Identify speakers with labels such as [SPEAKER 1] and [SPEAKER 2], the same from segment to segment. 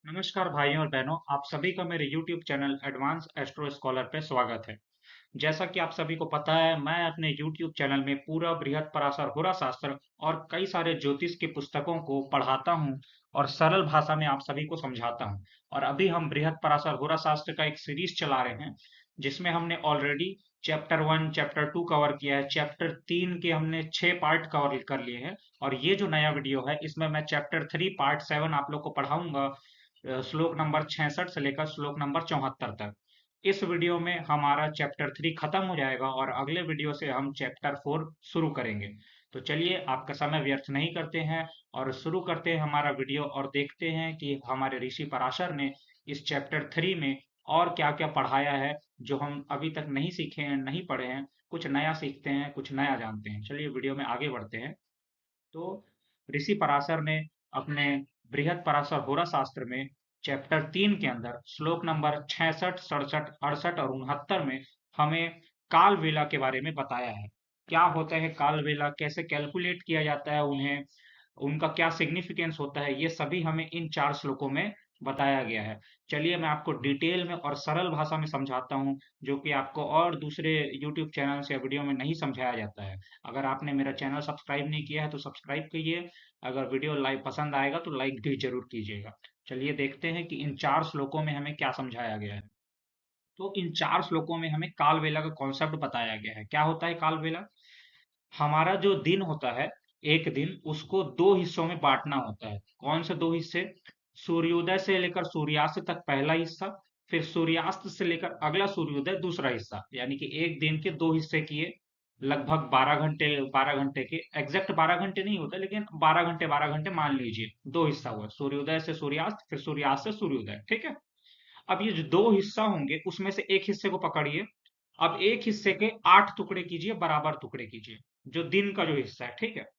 [SPEAKER 1] नमस्कार भाइयों और बहनों, आप सभी का मेरे YouTube channel advance astro scholar पे स्वागत है। जैसा कि आप सभी को पता है, मैं अपने YouTube चैनल में पूरा बृहद पराशर होरा शास्त्र और कई सारे ज्योतिष की पुस्तकों को पढ़ाता हूँ और सरल भाषा में आप सभी को समझाता हूँ। और अभी हम बृहद पराशर होरा शास्त्र का एक सीरीज चला रहे हैं, जिसमें हमने ऑलरेडी चैप्टर 1, चैप्टर 2 कवर किया है। चैप्टर 3 के हमने 6 पार्ट कवर कर लिए हैं और ये जो नया वीडियो है, इसमें मैं चैप्टर 3 पार्ट 7 आप लोग को पढ़ाऊंगा, श्लोक नंबर 66 से लेकर श्लोक नंबर 74 तक। इस वीडियो में हमारा चैप्टर 3 खत्म हो जाएगा और अगले वीडियो से हम चैप्टर 4 शुरू करेंगे। तो चलिए, आपका समय व्यर्थ नहीं करते हैं और शुरू करते हैं हमारा वीडियो और देखते हैं कि हमारे ऋषि पराशर ने इस चैप्टर 3 में और क्या क्या पढ़ाया है, जो हम अभी तक नहीं सीखे हैं, नहीं पढ़े हैं। कुछ नया सीखते हैं, कुछ नया जानते हैं। चलिए वीडियो में आगे बढ़ते हैं। तो ऋषि पराशर ने अपने बृहद पराशर होरा शास्त्र में चैप्टर 3 के अंदर श्लोक नंबर 66, 67, 68 और 69 में हमें काल वेला के बारे में बताया है। क्या होता है काल वेला, कैसे कैलकुलेट किया जाता है उन्हें, उनका क्या सिग्निफिकेंस होता है, ये सभी हमें इन 4 श्लोकों में बताया गया है। चलिए मैं आपको डिटेल में और सरल भाषा में समझाता हूँ, जो कि आपको और दूसरे यूट्यूब चैनल या वीडियो में नहीं समझाया जाता है। अगर आपने मेरा चैनल सब्सक्राइब नहीं किया है तो सब्सक्राइब कीजिए। अगर वीडियो लाइक पसंद आएगा तो लाइक भी जरूर कीजिएगा। चलिए देखते हैं कि इन 4 श्लोकों में हमें क्या समझाया गया है। तो इन 4 श्लोकों में हमें काल वेला का कॉन्सेप्ट बताया गया है। क्या होता है काल वेला? हमारा जो दिन होता है, एक दिन उसको दो हिस्सों में बांटना होता है। कौन से दो हिस्से? सूर्योदय से लेकर सूर्यास्त तक पहला हिस्सा, फिर सूर्यास्त से लेकर अगला सूर्योदय दूसरा हिस्सा। यानी कि एक दिन के दो हिस्से किए, लगभग 12 घंटे, 12 घंटे के एग्जैक्ट 12 घंटे नहीं होता, लेकिन 12 घंटे 12 घंटे मान लीजिए। दो हिस्सा हुआ, सूर्योदय से सूर्यास्त, फिर सूर्यास्त से सूर्योदय। ठीक है। अब ये जो दो हिस्सा होंगे, उसमें से एक हिस्से को पकड़िए। अब एक हिस्से के 8 टुकड़े कीजिए, बराबर टुकड़े कीजिए, जो दिन का जो हिस्सा है। ठीक है।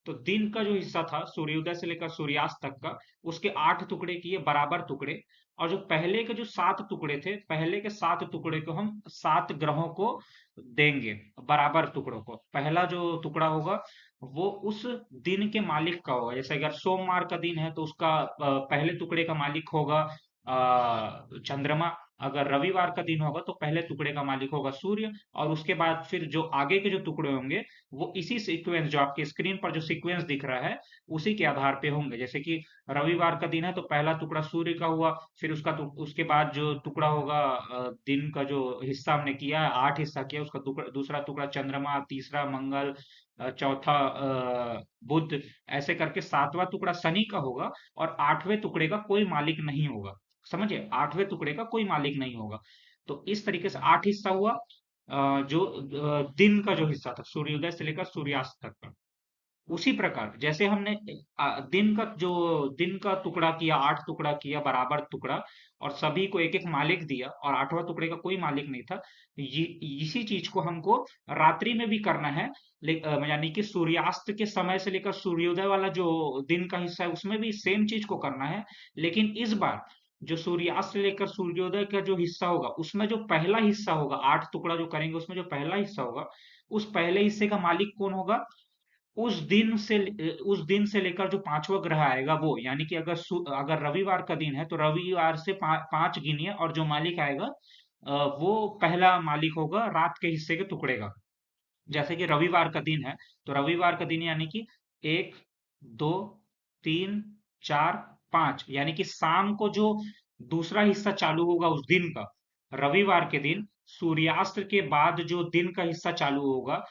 [SPEAKER 1] तो दिन का जो हिस्सा था सूर्योदय से लेकर सूर्यास्त तक का, उसके 8 टुकड़े किए, बराबर टुकड़े। और जो पहले के जो 7 टुकड़े थे, पहले के 7 टुकड़े को हम 7 ग्रहों को देंगे, बराबर टुकड़ों को। पहला जो टुकड़ा होगा वो उस दिन के मालिक का होगा। जैसे अगर सोमवार का दिन है तो उसका पहले टुकड़े का मालिक होगा चंद्रमा। अगर रविवार का दिन होगा तो पहले टुकड़े का मालिक होगा सूर्य। और उसके बाद फिर जो आगे के जो टुकड़े होंगे, वो इसी सीक्वेंस, जो आपकी स्क्रीन पर जो सीक्वेंस दिख रहा है, उसी के आधार पे होंगे। जैसे कि रविवार का दिन है तो पहला टुकड़ा सूर्य का हुआ, फिर उसके बाद जो टुकड़ा होगा, दिन का जो हिस्सा हमने किया, 8 हिस्सा किया, उसका दूसरा टुकड़ा चंद्रमा, तीसरा मंगल, चौथा बुध, ऐसे करके 7वां टुकड़ा शनि का होगा। और 8वें टुकड़े का कोई मालिक नहीं होगा। समझे? 8वें टुकड़े का कोई मालिक नहीं होगा। तो इस तरीके से 8 हिस्सा हुआ। जो दिन का जो हिस्सा था सूर्योदय से लेकर सूर्यास्त तक का। उसी प्रकार जैसे हमने दिन का टुकड़ा किया, 8 टुकड़ा किया, बराबर टुकड़ा, और सभी को एक एक मालिक दिया, और 8वां टुकड़े का कोई मालिक नहीं था। ये इसी चीज को हमको रात्रि में भी करना है। यानी कि सूर्यास्त के समय से लेकर सूर्योदय वाला जो दिन का हिस्सा है, उसमें भी सेम चीज को करना है। लेकिन इस बार जो सूर्यास्त से लेकर सूर्योदय का जो हिस्सा होगा, उसमें जो पहला हिस्सा होगा, 8 टुकड़ा जो करेंगे उसमें जो पहला हिस्सा होगा, उस पहले हिस्से का मालिक कौन होगा? उस दिन से लेकर जो 5वां ग्रह आएगा वो। यानी कि अगर रविवार का दिन है तो रविवार से 5 गिनिए, और जो मालिक आएगा वो पहला मालिक होगा रात के हिस्से के टुकड़े का। जैसे कि रविवार का दिन है तो रविवार का दिन यानी कि 1, 2, 3, 4, 5, यानी कि शाम को जो दूसरा हिस्सा चालू होगा उस दिन का, रविवार के दिन सूर्यास्त के बाद जो दिन का हिस्सा चालू होगा,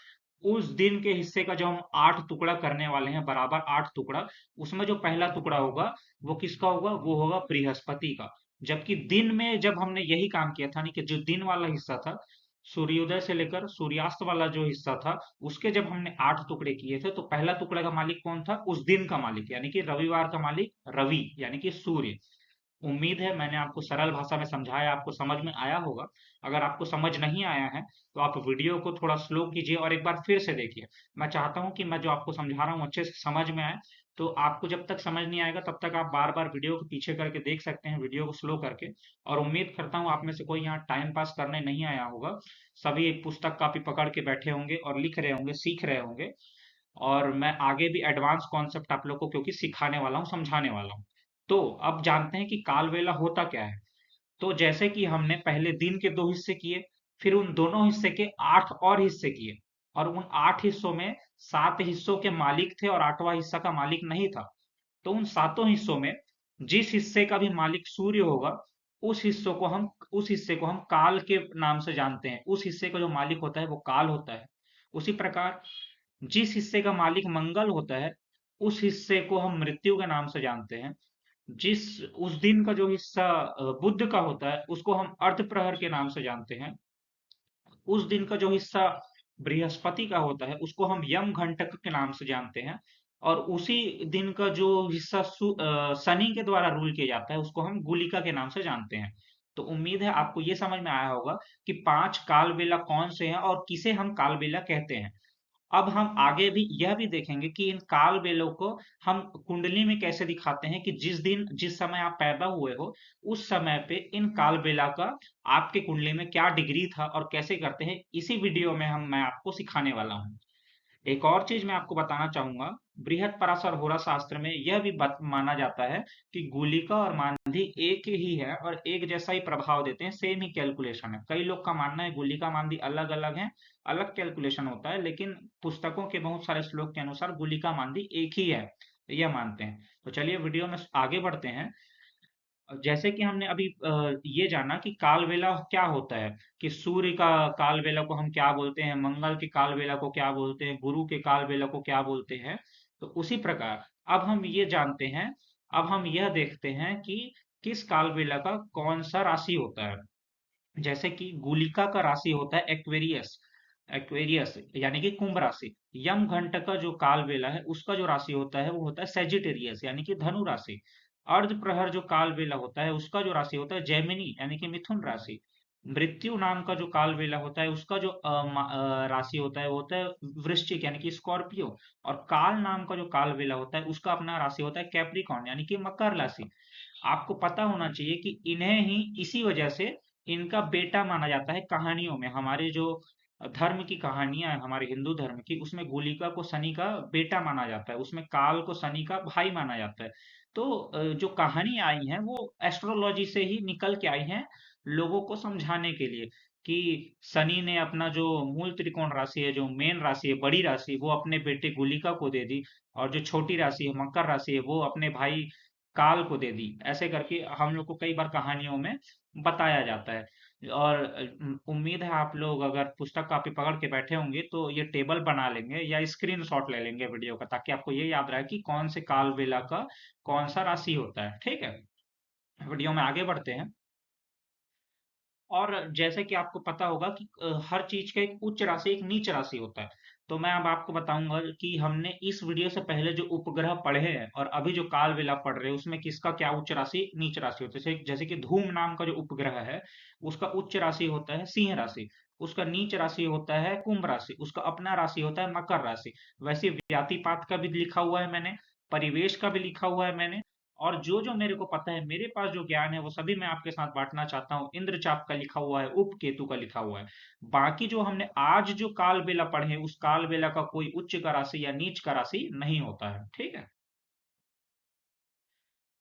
[SPEAKER 1] उस दिन के हिस्से का जो हम 8 टुकड़ा करने वाले हैं, बराबर 8 टुकड़ा, उसमें जो पहला टुकड़ा होगा वो किसका होगा? वो होगा बृहस्पति का। जबकि दिन में जब हमने यही काम किया था, नहीं कि जो दिन वाला हिस्सा था, सूर्योदय से लेकर सूर्यास्त वाला जो हिस्सा था, उसके जब हमने 8 टुकड़े किए थे, तो पहला टुकड़े का मालिक कौन था? उस दिन का मालिक, यानी कि रविवार का मालिक रवि, यानी कि सूर्य। उम्मीद है मैंने आपको सरल भाषा में समझाया, आपको समझ में आया होगा। अगर आपको समझ नहीं आया है तो आप वीडियो को थोड़ा स्लो कीजिए और एक बार फिर से देखिए। मैं चाहता हूं कि मैं जो आपको समझा रहा हूँ अच्छे से समझ में आए। तो आपको जब तक समझ नहीं आएगा तब तक आप बार बार वीडियो को पीछे करके देख सकते हैं, वीडियो को स्लो करके। और उम्मीद करता हूँ आप में से कोई यहाँ टाइम पास करने नहीं आया होगा। सभी एक पुस्तक कापी पकड़ के बैठे होंगे और लिख रहे होंगे, सीख रहे होंगे। और मैं आगे भी एडवांस कॉन्सेप्ट आप लोग को क्योंकि सिखाने वाला हूँ, समझाने वाला हूँ। तो अब जानते हैं कि कालबेला होता क्या है। तो जैसे कि हमने पहले दिन के दो हिस्से किए, फिर उन दोनों हिस्से के 8 और हिस्से किए, और उन 8 हिस्सों में 7 हिस्सों के मालिक थे और 8वां हिस्सा का मालिक नहीं था। तो उन 7 हिस्सों में जिस हिस्से का भी मालिक सूर्य होगा, उस हिस्से को हम काल के नाम से जानते हैं। उस हिस्से का जो मालिक होता है वो काल होता है। उसी प्रकार जिस हिस्से का मालिक मंगल होता है, उस हिस्से को हम मृत्यु के नाम से जानते हैं। जिस उस दिन का जो हिस्सा बुध का होता है, उसको हम अर्ध प्रहर के नाम से जानते हैं। उस दिन का जो हिस्सा बृहस्पति का होता है, उसको हम यम घंटक के नाम से जानते हैं। और उसी दिन का जो हिस्सा शनि के द्वारा रूल किया जाता है, उसको हम गुलिका के नाम से जानते हैं। तो उम्मीद है आपको ये समझ में आया होगा कि 5 काल बेला कौन से हैं और किसे हम काल बेला कहते हैं। अब हम आगे भी यह भी देखेंगे कि इन काल बेलों को हम कुंडली में कैसे दिखाते हैं, कि जिस समय आप पैदा हुए हो, उस समय पे इन काल बेला का आपके कुंडली में क्या डिग्री था और कैसे करते हैं, इसी वीडियो में मैं आपको सिखाने वाला हूँ। एक और चीज मैं आपको बताना चाहूंगा, बृहत पराशर होरा शास्त्र में यह भी माना जाता है कि गुलिका और मांधी एक ही है और एक जैसा ही प्रभाव देते हैं, सेम ही कैलकुलेशन है। कई लोग का मानना है गुलिका मांधी अलग अलग है, अलग कैलकुलेशन होता है, लेकिन पुस्तकों के बहुत सारे श्लोक के अनुसार गुलिका मांधी एक ही है, यह मानते हैं। तो चलिए वीडियो में आगे बढ़ते हैं। जैसे कि हमने अभी ये जाना कि कालबेला क्या होता है, कि सूर्य का कालबेला को हम क्या बोलते हैं, मंगल के कालबेला को क्या बोलते हैं, गुरु के कालबेला को क्या बोलते हैं। तो उसी प्रकार अब हम ये जानते हैं, अब हम यह देखते हैं कि किस कालबेला का कौन सा राशि होता है। जैसे कि गुलिका का राशि होता है एक्वेरियस, एक्वेरियस यानी कि कुंभ राशि। यम घंट का जो काल बेला है, उसका जो राशि होता है वो होता है सेजिटेरियस यानी कि धनु राशि। अर्ध प्रहर जो काल बेला होता है, उसका जो राशि होता है जेमिनी यानी कि मिथुन राशि। मृत्यु नाम का जो काल बेला होता है, उसका जो राशि होता है वो होता है वृश्चिक यानी कि स्कॉर्पियो। और काल नाम का जो काल बेला होता है, उसका अपना राशि होता है कैप्रिकॉर्न यानी कि मकर राशि। आपको पता होना चाहिए कि इन्हें ही इसी वजह से इनका बेटा माना जाता है कहानियों में। हमारे जो धर्म की कहानियां हैं, हमारे हिंदू धर्म की, उसमें गुलिका को शनि का बेटा माना जाता है, उसमें काल को शनि का भाई माना जाता है। तो जो कहानी आई है वो एस्ट्रोलॉजी से ही निकल के आई है, लोगों को समझाने के लिए कि शनि ने अपना जो मूल त्रिकोण राशि है, जो मेन राशि है, बड़ी राशि, वो अपने बेटे गुलिका को दे दी, और जो छोटी राशि है, मकर राशि है, वो अपने भाई काल को दे दी। ऐसे करके हम लोग को कई बार कहानियों में बताया जाता है। और उम्मीद है आप लोग अगर पुस्तक कॉपी पकड़ के बैठे होंगे तो ये टेबल बना लेंगे या स्क्रीनशॉट ले लेंगे वीडियो का, ताकि आपको ये याद रहे कि कौन से काल बेला का कौन सा राशि होता है। ठीक है, वीडियो में आगे बढ़ते हैं। और जैसे कि आपको पता होगा कि हर चीज का एक उच्च राशि एक नीच राशि होता है। तो मैं अब आपको बताऊंगा कि हमने इस वीडियो से पहले जो उपग्रह पढ़े हैं और अभी जो काल वेला पढ़ रहे हैं, उसमें किसका क्या उच्च राशि नीच राशि होता है। जैसे कि धूम नाम का जो उपग्रह है, उसका उच्च राशि होता है सिंह राशि, उसका नीच राशि होता है कुंभ राशि, उसका अपना राशि होता है मकर राशि। वैसे व्यातिपात का भी लिखा हुआ है मैंने, परिवेश का भी लिखा हुआ है मैंने, और जो जो मेरे को पता है, मेरे पास जो ज्ञान है, वो सभी मैं आपके साथ बांटना चाहता हूँ। इंद्रचाप का लिखा हुआ है, उपकेतु का लिखा हुआ है। बाकी जो हमने आज जो काल बेला पढ़े, उस काल बेला का कोई उच्च का राशि या नीच का राशि नहीं होता है। ठीक है,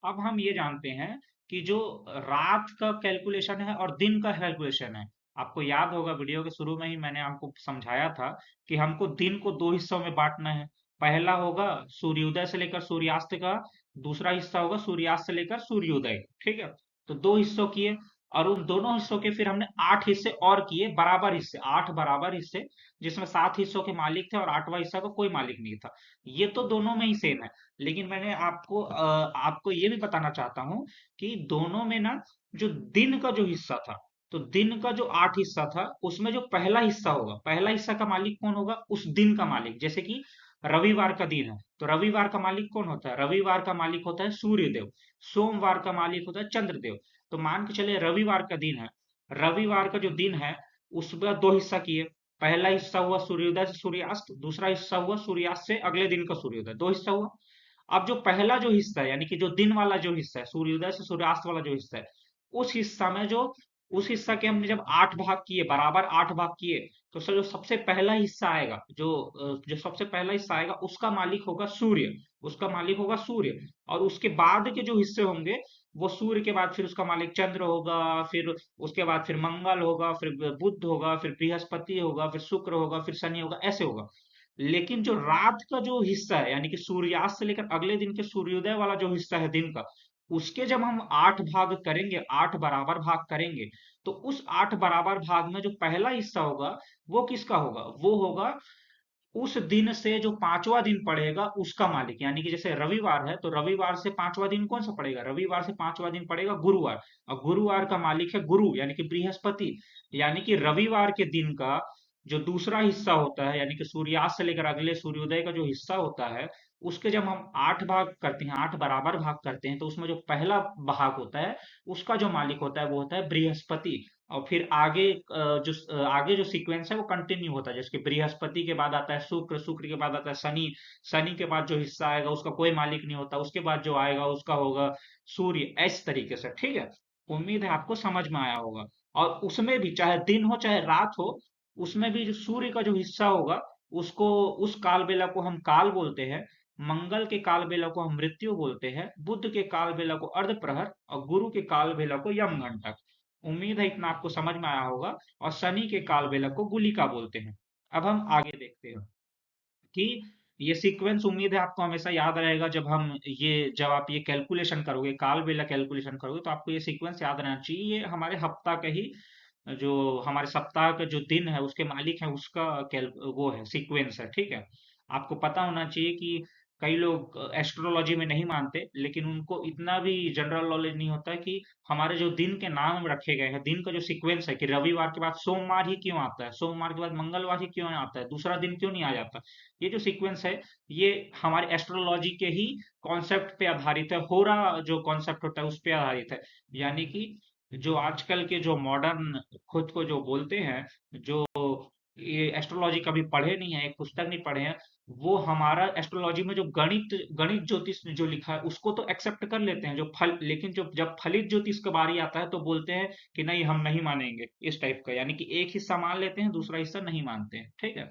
[SPEAKER 1] अब हम ये जानते हैं कि जो रात का कैलकुलेशन है और दिन का कैलकुलेशन है, आपको याद होगा वीडियो के शुरू में ही मैंने आपको समझाया था कि हमको दिन को दो हिस्सों में बांटना है। पहला होगा सूर्योदय से लेकर सूर्यास्त का, दूसरा हिस्सा होगा सूर्यास्त से लेकर सूर्योदय। ठीक है, तो दो हिस्सों किए, और उन दोनों हिस्सों के फिर हमने 8 हिस्से और किए, बराबर हिस्से, 8 बराबर हिस्से, जिसमें 7 हिस्सों के मालिक थे और 8वां हिस्सा का कोई मालिक नहीं था। ये तो दोनों में ही सेम है, लेकिन मैंने आपको ये भी बताना चाहता हूँ कि दोनों में ना जो दिन का जो हिस्सा था, तो दिन का जो 8 हिस्सा था, उसमें जो पहला हिस्सा होगा, पहला हिस्सा का मालिक कौन होगा, उस दिन का मालिक। जैसे कि रविवार का दिन है, तो रविवार का मालिक कौन होता है, रविवार का मालिक होता है सूर्यदेव। सोमवार का मालिक होता है चंद्रदेव। तो मान के चले रविवार का दिन है, रविवार का जो दिन है, उसमें दो हिस्सा किए। पहला हिस्सा हुआ सूर्योदय से सूर्यास्त, दूसरा हिस्सा हुआ सूर्यास्त से अगले दिन का सूर्योदय, दो हिस्सा हुआ। अब जो पहला जो हिस्सा है, यानी कि जो दिन वाला जो हिस्सा है, सूर्योदय से सूर्यास्त वाला जो हिस्सा है, उस हिस्सा में जो उस हिस्सा के हमने जब 8 भाग किए, बराबर 8 भाग किए, तो सर जो सबसे पहला हिस्सा आएगा, जो सबसे पहला हिस्सा आएगा, उसका मालिक होगा सूर्य। उसका मालिक होगा सूर्य। और उसके बाद के जो हिस्से होंगे, वो सूर्य के बाद फिर उसका मालिक चंद्र होगा, फिर उसके बाद फिर मंगल होगा, फिर बुध होगा, फिर बृहस्पति होगा, फिर शुक्र होगा, फिर शनि होगा, ऐसे होगा। लेकिन जो रात का जो हिस्सा है, यानी कि सूर्यास्त से लेकर अगले दिन के सूर्योदय वाला जो हिस्सा है दिन का, उसके जब हम 8 भाग करेंगे, 8 बराबर भाग करेंगे, तो उस 8 बराबर भाग में जो पहला हिस्सा होगा, वो किसका होगा? वो होगा उस दिन से जो पांचवा दिन पड़ेगा उसका मालिक। यानी कि जैसे रविवार है, तो रविवार से पांचवा दिन कौन सा पड़ेगा? रविवार से पांचवा दिन पड़ेगा गुरुवार। और गुरुवार का मालिक है गुरु, यानी कि बृहस्पति। यानी कि रविवार के दिन का जो दूसरा हिस्सा होता है, यानी कि सूर्यास्त से लेकर अगले सूर्योदय का जो हिस्सा होता है, उसके जब हम 8 भाग करते हैं, 8 बराबर भाग करते हैं, तो उसमें जो पहला भाग होता है, उसका जो मालिक होता है वो होता है बृहस्पति। और फिर आगे आगे जो सीक्वेंस है वो कंटिन्यू होता है, जैसे कि बृहस्पति के बाद आता है शुक्र, शुक्र के बाद आता है शनि, शनि के बाद जो हिस्सा आएगा उसका कोई मालिक नहीं होता, उसके बाद जो आएगा उसका होगा सूर्य। इस तरीके से, ठीक है। उम्मीद है आपको समझ में आया होगा। और उसमें भी चाहे दिन हो चाहे रात हो, उसमें भी जो सूर्य का जो हिस्सा होगा, उसको, उस काल बेला को हम काल बोलते हैं। मंगल के काल बेला को हम मृत्यु बोलते हैं, बुध के काल बेला को अर्ध प्रहर, और गुरु के काल बेला को यम घंटक। उम्मीद है इतना आपको समझ में आया होगा। और शनि के काल बेला को गुलिका बोलते हैं। अब हम आगे देखते हैं कि ये सीक्वेंस, उम्मीद है आपको हमेशा याद रहेगा। जब आप ये कैलकुलेशन करोगे, काल बेला कैलकुलेशन करोगे, तो आपको ये सीक्वेंस याद रहना चाहिए। ये हमारे हफ्ता का ही, जो हमारे सप्ताह का जो दिन है उसके मालिक है, उसका कैल वो है, सीक्वेंस है, ठीक है। आपको पता होना चाहिए कि कई लोग एस्ट्रोलॉजी में नहीं मानते, लेकिन उनको इतना भी जनरल नॉलेज नहीं होता है कि हमारे जो दिन के नाम रखे गए हैं, दिन का जो सीक्वेंस है, कि रविवार के बाद सोमवार ही क्यों आता है, सोमवार के बाद मंगलवार ही क्यों आता है, दूसरा दिन क्यों नहीं आ जाता। ये जो सीक्वेंस है, ये हमारे एस्ट्रोलॉजी के ही कॉन्सेप्ट पे आधारित है। होरा जो कॉन्सेप्ट होता है उस पे आधारित है। यानी कि जो आजकल के जो मॉडर्न खुद को जो बोलते हैं, जो ये एस्ट्रोलॉजी कभी पढ़े नहीं है, एक पुस्तक नहीं पढ़े हैं, वो हमारा एस्ट्रोलॉजी में जो गणित गणित ज्योतिष में जो लिखा है उसको तो एक्सेप्ट कर लेते हैं, जो फल, लेकिन जो जब फलित ज्योतिष का बारी आता है तो बोलते हैं कि नहीं, हम नहीं मानेंगे, इस टाइप का। यानी कि एक हिस्सा मान लेते हैं, दूसरा हिस्सा नहीं मानते हैं, ठीक है।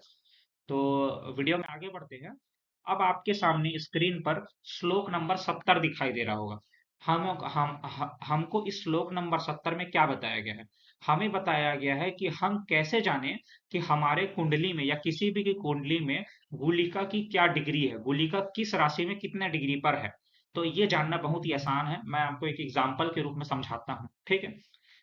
[SPEAKER 1] तो वीडियो में आगे बढ़ते हैं। अब आपके सामने स्क्रीन पर श्लोक नंबर 70 दिखाई दे रहा होगा। हमको इस श्लोक नंबर 70 में क्या बताया गया है? हमें बताया गया है कि हम कैसे जाने कि हमारे कुंडली में या किसी भी की कुंडली में गुलिका की क्या डिग्री है, गुलिका किस राशि में कितने डिग्री पर है। तो ये जानना बहुत ही आसान है, मैं आपको एक एग्जाम्पल के रूप में समझाता हूँ, ठीक है।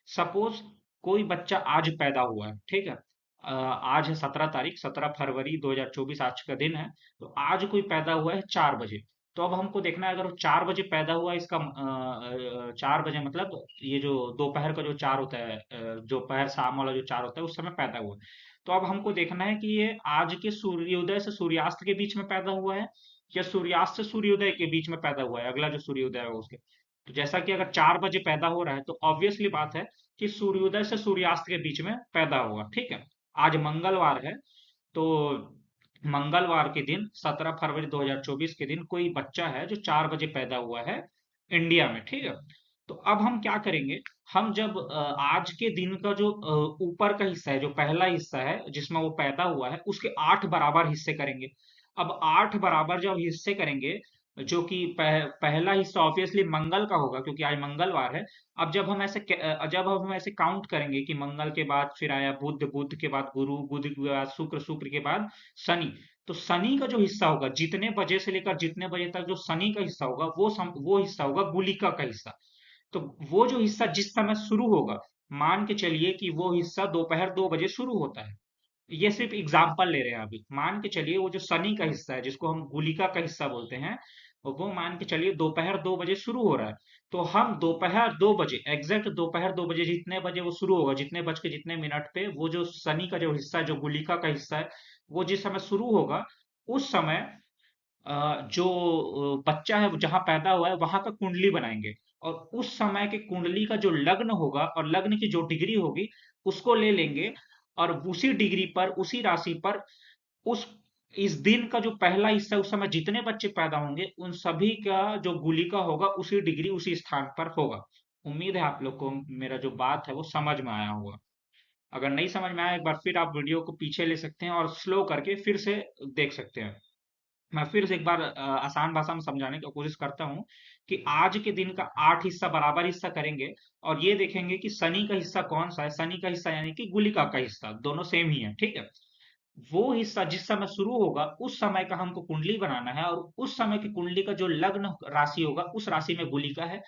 [SPEAKER 1] सपोज कोई बच्चा आज पैदा हुआ है, ठीक है। आज है 17 तारीख, 17 फरवरी 2024 आज का दिन है। तो आज कोई पैदा हुआ है 4 बजे। तो अब हमको देखना है, अगर वो 4 बजे पैदा हुआ है, इसका 4 बजे मतलब ये जो दोपहर का जो 4 होता है, दोपहर शाम वाला जो 4 होता है, उस समय पैदा हुआ है। तो अब हमको देखना है कि ये आज के सूर्योदय से सूर्यास्त के बीच में पैदा हुआ है, या सूर्यास्त से सूर्योदय के बीच में पैदा हुआ है, अगला जो सूर्योदय है उसके। तो जैसा कि अगर 4 बजे पैदा हो रहा है, तो ऑब्वियसली बात है कि सूर्योदय से सूर्यास्त के बीच में पैदा हुआ, ठीक है। आज मंगलवार है, तो मंगलवार के दिन 17 फरवरी 2024 के दिन कोई बच्चा है जो 4 बजे पैदा हुआ है इंडिया में, ठीक है। तो अब हम क्या करेंगे, हम जब आज के दिन का जो ऊपर का हिस्सा है, जो पहला हिस्सा है जिसमें वो पैदा हुआ है, उसके 8 बराबर हिस्से करेंगे। अब 8 बराबर जब हिस्से करेंगे, जो कि पहला हिस्सा ऑब्वियसली मंगल का होगा, क्योंकि आज मंगलवार है। अब जब हम ऐसे काउंट करेंगे कि मंगल के बाद फिर आया बुध, बुध के बाद गुरु, बुध के बाद शुक्र, शुक्र के बाद शनि। तो शनि का जो हिस्सा होगा, जितने बजे से लेकर जितने बजे तक जो शनि का हिस्सा होगा, वो हिस्सा होगा गुलिका का हिस्सा। तो वो जो हिस्सा जिस समय शुरू होगा, मान के चलिए कि वो हिस्सा दोपहर 2 बजे शुरू होता है। ये सिर्फ एग्जाम्पल ले रहे हैं अभी। मान के चलिए वो जो शनि का हिस्सा है, जिसको हम गुलिका का हिस्सा बोलते हैं, वो मान के चलिए दोपहर 2 बजे शुरू हो रहा है। तो हम दोपहर 2 बजे, एग्जैक्ट दोपहर 2 बजे, जितने बजे वो शुरू होगा, जितने बज के जितने मिनट पे, वो जो शनि का जो हिस्सा है, जो गुलिका का हिस्सा है, वो जिस समय शुरू होगा, उस समय जो बच्चा है जहां पैदा हुआ है वहां का कुंडली बनाएंगे। और उस समय के कुंडली का जो लग्न होगा और लग्न की जो डिग्री होगी, उसको ले लेंगे। और उसी डिग्री पर, उसी राशि पर, उस इस दिन का जो पहला हिस्सा है, उस समय जितने बच्चे पैदा होंगे उन सभी का जो गुलिका होगा उसी डिग्री उसी स्थान पर होगा। उम्मीद है आप लोग को मेरा जो बात है वो समझ में आया होगा। अगर नहीं समझ में आया, एक बार फिर आप वीडियो को पीछे ले सकते हैं और स्लो करके फिर से देख सकते हैं। मैं फिर से एक बार आसान भाषा में समझाने की कोशिश करता हूँ कि आज के दिन का 8 हिस्सा बराबर हिस्सा करेंगे और ये देखेंगे कि शनि का हिस्सा कौन सा है। शनि का हिस्सा यानी कि गुलिका का हिस्सा, दोनों सेम ही है, ठीक है। वो हिस्सा जिस समय शुरू होगा उस समय का हमको कुंडली बनाना है, और उस समय की कुंडली का जो लग्न राशि होगा उस राशि में गुलिका है,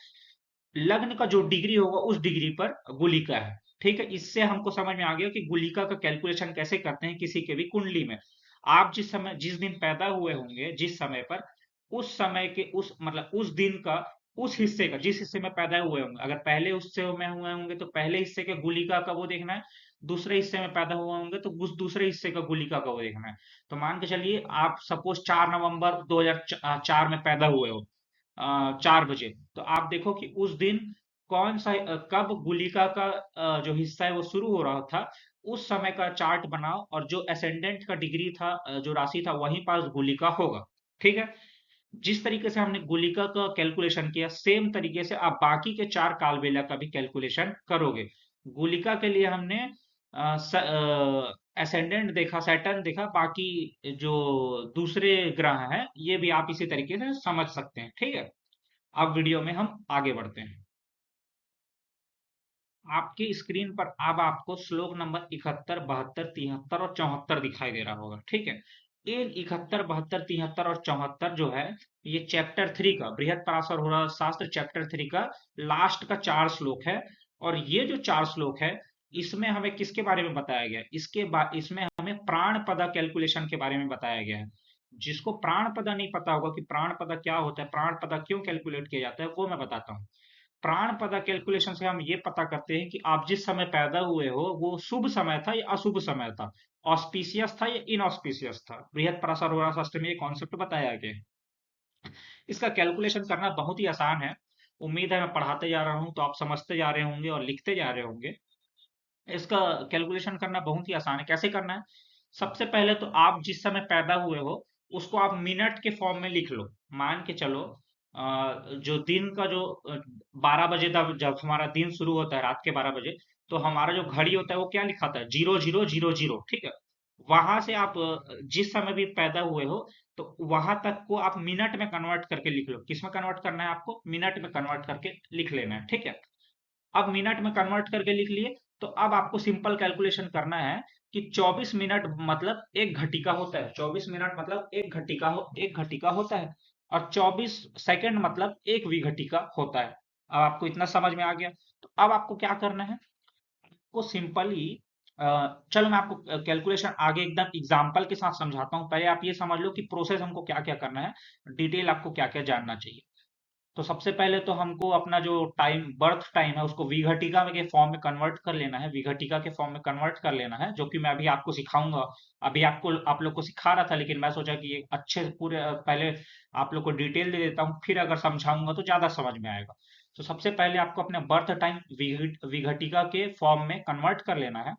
[SPEAKER 1] लग्न का जो डिग्री होगा उस डिग्री पर गुलिका है। ठीक है, इससे हमको समझ में आ गया कि गुलिका का कैलकुलेशन कैसे करते हैं किसी के भी कुंडली में। आप जिस समय जिस दिन पैदा हुए होंगे जिस समय पर, उस समय के उस मतलब उस दिन का उस हिस्से का, जिस हिस्से में पैदा हुए होंगे, अगर पहले हिस्से में हुए होंगे तो पहले हिस्से के गुलिका का वो देखना है। दूसरे हिस्से में पैदा हुए होंगे तो उस दूसरे हिस्से का गुलिका का वो देखना है। तो मान के चलिए आप सपोज 4 नवंबर 2004 में पैदा हुए हो, 4 बजे, तो आप देखो कि उस दिन कौन सा कब गुलिका का जो हिस्सा है वो शुरू हो रहा था, उस समय का चार्ट बनाओ, और जो एसेंडेंट का डिग्री था, जो राशि था, वहीं पास गुलिका होगा। ठीक है। जिस तरीके से हमने गुलिका का कैलकुलेशन किया, सेम तरीके से आप बाकी के 4 कालबेला का भी कैलकुलेशन करोगे। गुलिका के लिए हमने एसेंडेंट देखा, सैटर्न देखा, बाकी जो दूसरे ग्रह हैं ये भी आप इसी तरीके से समझ सकते हैं। ठीक है। अब वीडियो में हम आगे बढ़ते हैं। आपकी स्क्रीन पर अब आपको श्लोक नंबर 71, 72, 73 और 74 दिखाई दे रहा होगा। ठीक है। ये 71, 72, 73 और 74 जो है, ये चैप्टर 3 का, बृहद पराशर होरा शास्त्र चैप्टर 3 का लास्ट का 4 श्लोक है। और ये जो 4 श्लोक है, इसमें हमें किसके बारे में बताया गया है? इसमें हमें प्राण पदा कैलकुलेशन के बारे में बताया गया है। जिसको प्राण पदा नहीं पता होगा कि प्राण पदा क्या होता है, प्राण पदा क्यों कैलकुलेट किया जाता है, वो मैं बताता हूँ। प्राण पदा कैलकुलेशन से हम ये पता करते हैं कि आप जिस समय पैदा हुए हो वो शुभ समय था या अशुभ समय था, ऑस्पिशियस था या इनऑस्पिशियस था। बृहद पराशर होरा शास्त्र में ये कॉन्सेप्ट बताया गया है। इसका कैलकुलेशन करना बहुत ही आसान है। उम्मीद है मैं पढ़ाते जा रहा हूँ तो आप समझते जा रहे होंगे और लिखते जा रहे होंगे। इसका कैलकुलेशन करना बहुत ही आसान है। कैसे करना है? सबसे पहले तो आप जिस समय पैदा हुए हो उसको आप मिनट के फॉर्म में लिख लो। मान के चलो जो दिन का जो 12 बजे तक जब हमारा दिन शुरू होता है, रात के 12 बजे, तो हमारा जो घड़ी होता है वो क्या लिखाता है? 0000। ठीक है। वहां से आप जिस समय भी पैदा हुए हो तो वहां तक को आप मिनट में कन्वर्ट करके लिख लो। किस में कन्वर्ट करना है आपको? मिनट में कन्वर्ट करके लिख लेना है। ठीक है। अब मिनट में कन्वर्ट करके लिख लिए, तो अब आपको सिंपल कैलकुलेशन करना है कि 24 मिनट मतलब एक घटिका होता है। 24 मिनट मतलब एक घटिका होता है। और 24 सेकंड मतलब एक विघटिका होता है। अब आपको इतना समझ में आ गया। तो अब आपको क्या करना है? आपको सिंपली चलो मैं आपको कैलकुलेशन आगे एकदम एग्जाम्पल के साथ समझाता हूँ। पहले आप ये समझ लो कि प्रोसेस हमको क्या क्या करना है, डिटेल आपको क्या क्या जानना चाहिए। तो सबसे पहले तो हमको अपना जो टाइम, बर्थ टाइम है, उसको विघटिका के फॉर्म में कन्वर्ट कर लेना है। विघटिका के फॉर्म में कन्वर्ट कर लेना है, जो कि मैं अभी आपको सिखाऊंगा। अभी आपको आप लोग को सिखा रहा था, लेकिन मैं सोचा कि ये अच्छे से पूरे पहले आप लोग को डिटेल दे देता हूँ, फिर अगर समझाऊंगा तो ज्यादा समझ में आएगा। तो सबसे पहले आपको अपने बर्थ टाइम विघटिका के फॉर्म में कन्वर्ट कर लेना है।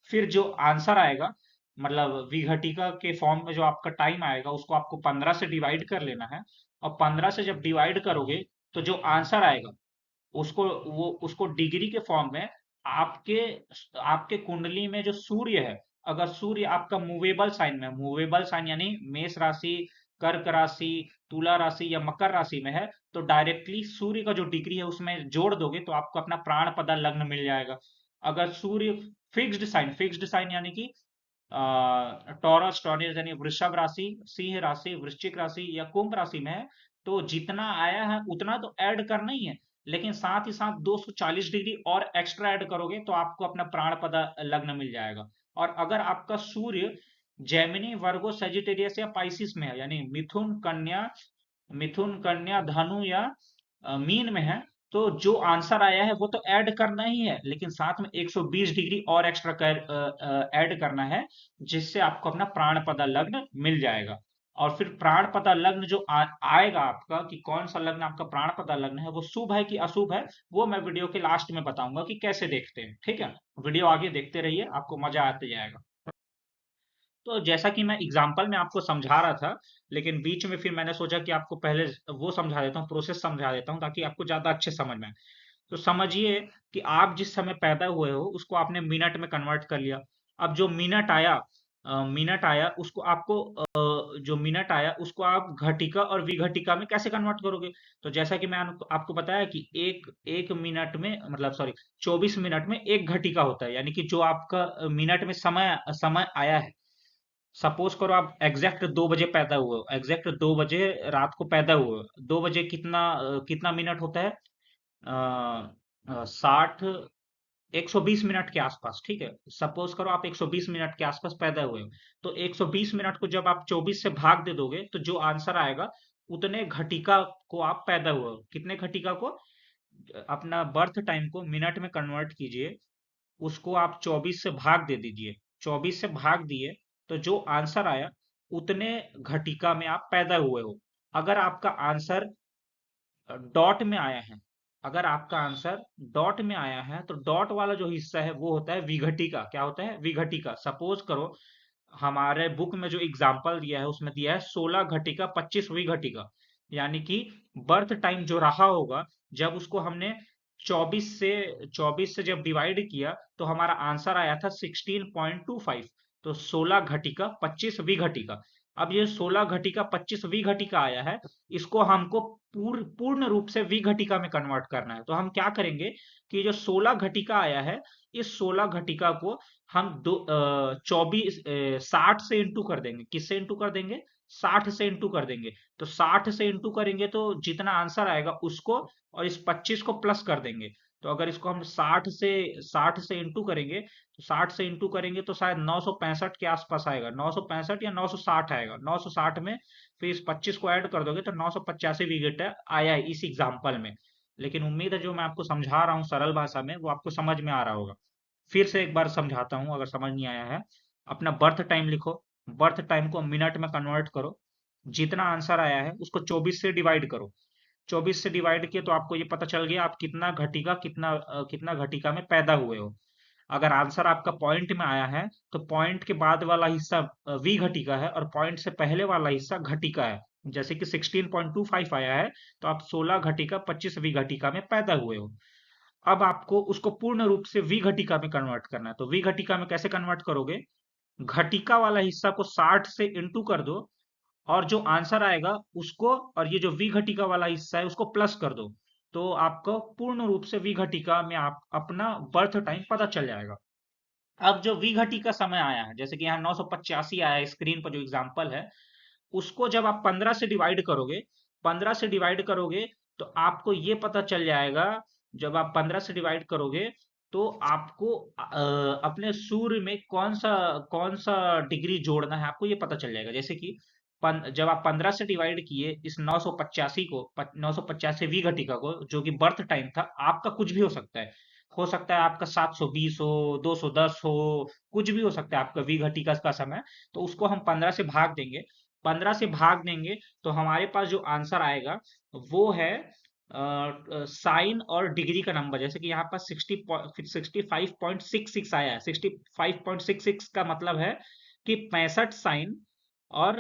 [SPEAKER 1] फिर जो आंसर आएगा, मतलब विघटिका के फॉर्म में जो आपका टाइम आएगा, उसको आपको 15 से डिवाइड कर लेना है। और 15 से जब डिवाइड करोगे तो जो आंसर आएगा उसको डिग्री के फॉर्म में, आपके आपके कुंडली में जो सूर्य है, अगर सूर्य आपका मूवेबल साइन में, मूवेबल साइन यानी मेष राशि, कर्क राशि, तुला राशि या मकर राशि में है, तो डायरेक्टली सूर्य का जो डिग्री है उसमें जोड़ दोगे तो आपको अपना प्राण पदा लग्न मिल जाएगा। अगर सूर्य फिक्स्ड साइन यानी कि टॉरस टॉरस यानी वृषभ राशि, सिंह राशि, वृश्चिक राशि या कुंभ राशि में है, तो जितना आया है उतना तो ऐड करना ही है, लेकिन साथ ही साथ 240 डिग्री और एक्स्ट्रा ऐड करोगे तो आपको अपना प्राण पद लग्न मिल जाएगा। और अगर आपका सूर्य जेमिनी, वर्गो, सेजिटेरियस या पाइसिस में है, यानी मिथुन, कन्या, धनु या मीन में है, तो जो आंसर आया है वो तो ऐड करना ही है, लेकिन साथ में 120 डिग्री और एक्स्ट्रा ऐड करना है, जिससे आपको अपना प्राण पदा लग्न मिल जाएगा। और फिर प्राण पता लग्न जो आएगा आपका, कि कौन सा लग्न आपका प्राण पता लग्न है, वो शुभ है कि अशुभ है, वो मैं वीडियो के लास्ट में बताऊंगा कि कैसे देखते हैं। ठीक है। वीडियो आगे देखते रहिए, आपको मजा आते जाएगा। तो जैसा कि मैं एग्जाम्पल में आपको समझा रहा था, लेकिन बीच में फिर मैंने सोचा कि आपको पहले वो समझा देता हूँ, प्रोसेस समझा देता हूँ, ताकि आपको ज्यादा अच्छे समझ में आए। तो समझिए कि आप जिस समय पैदा हुए हो उसको आपने मिनट में कन्वर्ट कर लिया। अब जो मिनट आया उसको आपको जो मिनट आया उसको आप घटिका और विघटिका में कैसे कन्वर्ट करोगे? तो जैसा कि मैं आपको बताया कि एक एक मिनट में, मतलब सॉरी, 24 मिनट में एक घटिका होता है, यानी कि जो आपका मिनट में समय समय आया है। सपोज करो आप एग्जैक्ट 2 बजे पैदा हुए हो, एग्जैक्ट 2 बजे रात को पैदा हुए हो। 2 बजे कितना मिनट होता है? 60, 120 मिनट के आसपास, ठीक है। सपोज करो आप 120 मिनट के आसपास पैदा हुए हो, तो 120 मिनट को जब आप 24 से भाग दे दोगे तो जो आंसर आएगा उतने घटिका को आप पैदा हुए हो। कितने घटिका को? अपना बर्थ टाइम को मिनट में कन्वर्ट कीजिए, उसको आप 24 से भाग दे दीजिए। 24 से भाग दिए तो जो आंसर आया उतने घटिका में आप पैदा हुए हो। अगर आपका आंसर डॉट में आया है, अगर आपका आंसर डॉट में आया है तो डॉट वाला जो हिस्सा है वो होता है विघटिका। क्या होता है? विघटिका। सपोज करो हमारे बुक में जो एग्जाम्पल दिया है उसमें दिया है 16 घटिका 25 विघटिका, यानी कि बर्थ टाइम जो रहा होगा जब उसको हमने 24 से जब डिवाइड किया तो हमारा आंसर आया था 16.25। तो 16 घटिका 25 विघटिका। अब ये 16 घटिका 25 विघटिका आया है, इसको हमको पूर्ण रूप से विघटिका में कन्वर्ट करना है। तो हम क्या करेंगे कि जो 16 घटिका आया है, इस 16 घटिका को हम 60 से इंटू कर देंगे। किससे इंटू कर देंगे? 60 से इंटू कर देंगे। तो 60 से इंटू करेंगे तो जितना आंसर आएगा उसको और इस 25 को प्लस कर देंगे। तो अगर इसको हम 60 से इंटू करेंगे, तो 60 से इंटू करेंगे तो शायद 965 के आसपास आएगा। 965 या 960 आएगा। 960 में फिर इस 25 को ऐड कर दोगे तो 985 विकेट आया है इस एग्जाम्पल में। लेकिन उम्मीद है जो मैं आपको समझा रहा हूँ सरल भाषा में वो आपको समझ में आ रहा होगा। फिर से एक बार समझाता हूँ अगर समझ नहीं आया है। अपना बर्थ टाइम लिखो, बर्थ टाइम को मिनट में कन्वर्ट करो, जितना आंसर आया है उसको 24 से डिवाइड करो। 24 से डिवाइड किए तो आपको ये पता चल गया आप कितना घटिका में पैदा हुए हो। अगर आंसर आपका पॉइंट में आया है तो पॉइंट के बाद वाला हिस्सा वी घटिका है और पॉइंट से पहले वाला हिस्सा घटिका है। जैसे कि 16.25 आया है तो आप 16 घटिका 25 वी घटिका में पैदा हुए हो। अब आपको उसको पूर्ण रूप से वी घटिका में कन्वर्ट करना है। तो वी घटिका में कैसे कन्वर्ट करोगे? घटिका वाला हिस्सा को 60 से इंटू कर दो और जो आंसर आएगा उसको, और ये जो विघटिका वाला हिस्सा है उसको प्लस कर दो। तो आपको पूर्ण रूप से विघटिका में आप अपना बर्थ टाइम पता चल जाएगा। अब जो विघटिका समय आया है, जैसे कि यहाँ 985 आया है स्क्रीन पर जो एग्जांपल है, उसको जब आप 15 से डिवाइड करोगे, 15 से डिवाइड करोगे तो आपको ये पता चल जाएगा। जब आप 15 से डिवाइड करोगे तो आपको अपने सूर्य में कौन सा डिग्री जोड़ना है आपको ये पता चल जाएगा। जैसे कि जब आप 15 से डिवाइड किए इस 985 को, 985वीं घटिका को, जो कि बर्थ टाइम था आपका, कुछ भी हो सकता है। हो सकता है आपका 720 हो, 210 हो, कुछ भी हो सकता है आपका वी घटिका का समय। तो उसको हम 15 से भाग देंगे। 15 से भाग देंगे तो हमारे पास जो आंसर आएगा वो है साइन और डिग्री का नंबर। जैसे कि यहाँ पर 65.66 आया है। 65.66 का मतलब है कि 65 साइन और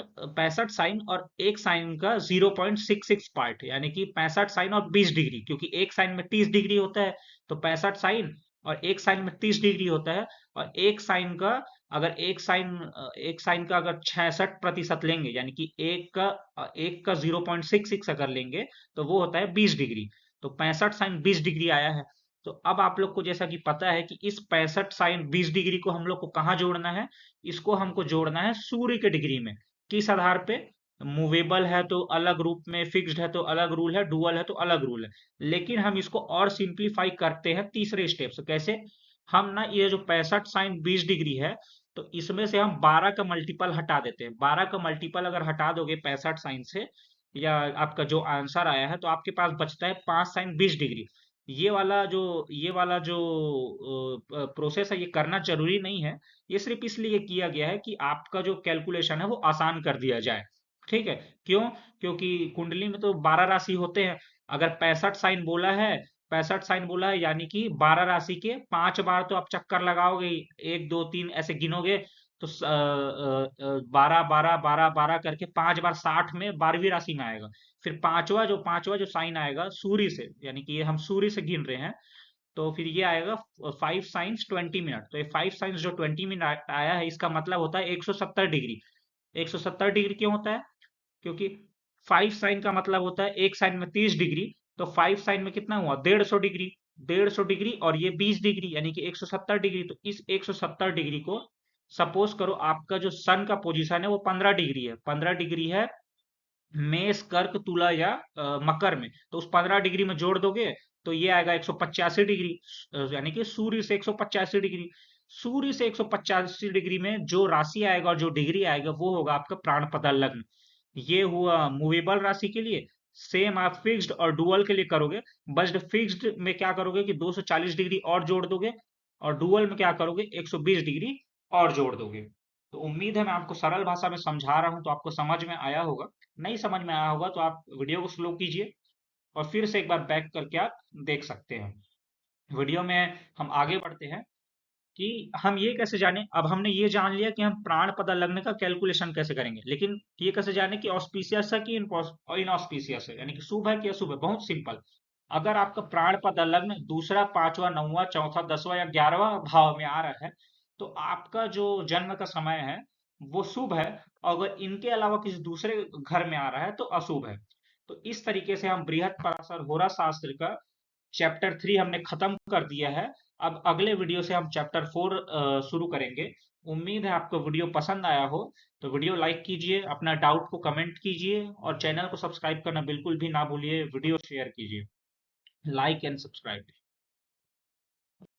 [SPEAKER 1] एक साइन का 0.66 पार्ट, यानी कि 65 साइन और 20 डिग्री, क्योंकि एक साइन में 30 डिग्री होता है। तो 65 साइन और एक साइन में 30 डिग्री होता है। और एक साइन का, अगर एक साइन का अगर 66% लेंगे, यानी कि एक का 0.66 अगर लेंगे तो वो होता है 20 डिग्री। तो 65 साइन 20 डिग्री आया है। तो अब आप लोग को जैसा कि पता है कि इस 65 साइन 20 डिग्री को हम लोग को कहाँ जोड़ना है? इसको हमको जोड़ना है सूर्य के डिग्री में। किस आधार पे? मूवेबल है तो अलग रूप में, फिक्स्ड है तो अलग रूल है, डुअल है तो अलग रूल है। लेकिन हम इसको और सिंप्लीफाई करते हैं तीसरे स्टेप से। कैसे? हम ना ये जो 65 साइन 20 डिग्री है, तो इसमें से हम 12 का मल्टीपल हटा देते हैं। 12 का मल्टीपल अगर हटा दोगे 65 साइन से, या आपका जो आंसर आया है, तो आपके पास बचता है 5 साइन 20 डिग्री। ये वाला जो प्रोसेस है ये करना जरूरी नहीं है। ये सिर्फ इसलिए किया गया है कि आपका जो कैलकुलेशन है वो आसान कर दिया जाए। ठीक है? क्यों? क्योंकि कुंडली में तो 12 राशि होते हैं। अगर 65 साइन बोला है यानी कि 12 राशि के 5 बार तो आप चक्कर लगाओगे ही। 1 2 3 ऐसे गिनोगे तो 12 12 12 12 करके 5 बार 60 में 12वीं राशि में आएगा। फिर पांचवा जो साइन आएगा सूर्य से, यानी कि ये हम सूर्य से गिन रहे हैं, तो फिर ये आएगा 5 साइंस 20 मिनट। तो ये 5 साइंस जो 20 मिनट आया है, इसका मतलब होता है 170 डिग्री। 170 डिग्री क्यों होता है? क्योंकि 5 साइन का मतलब होता है एक साइन में 30 डिग्री, तो 5 साइन में कितना हुआ? 150 डिग्री। 150 डिग्री और ये 20 डिग्री, यानी कि 170 डिग्री। तो इस 170 डिग्री को, सपोज करो आपका जो सन का पोजीशन है वो 15 डिग्री है, 15 डिग्री है मेष कर्क तुला या मकर में, तो उस 15 डिग्री में जोड़ दोगे तो ये आएगा 185 डिग्री। यानी कि सूर्य से 185 डिग्री। सूर्य से 185 डिग्री में जो राशि आएगा और जो डिग्री आएगा वो होगा आपका प्राणपदा लग्न। ये हुआ मूवेबल राशि के लिए। सेम आप फिक्स्ड और डुअल के लिए करोगे। बस फिक्स्ड में क्या करोगे कि 240 डिग्री और जोड़ दोगे, और डुअल में क्या करोगे 120 डिग्री और जोड़ दोगे। तो उम्मीद है मैं आपको सरल भाषा में समझा रहा हूं तो आपको समझ में आया होगा। नहीं समझ में आया होगा तो आप वीडियो को स्लो कीजिए और फिर से एक बार बैक करके आप देख सकते हैं। वीडियो में हम आगे बढ़ते हैं कि हम ये कैसे जाने। अब हमने ये जान लिया कि हम प्राण पता लगने का कैलकुलेशन कैसे करेंगे, लेकिन ये कैसे जाने कि ऑस्पिशियस है कि इनऑस्पिशियस है, यानी कि शुभ है कि अशुभ है। बहुत सिंपल। अगर आपका प्राण पता लग्न दूसरा, पांचवा, नौवां, चौथा, 10वां या 11वां भाव में आ रहा है तो आपका जो जन्म का समय है वो शुभ है। अगर इनके अलावा किसी दूसरे घर में आ रहा है तो अशुभ है। तो इस तरीके से हम बृहत पराशर होरा शास्त्र का चैप्टर 3 हमने खत्म कर दिया है। अब अगले वीडियो से हम चैप्टर 4 शुरू करेंगे। उम्मीद है आपको वीडियो पसंद आया हो। तो वीडियो लाइक कीजिए, अपना डाउट को कमेंट कीजिए और चैनल को सब्सक्राइब करना बिल्कुल भी ना भूलिए। वीडियो शेयर कीजिए। Like and subscribe.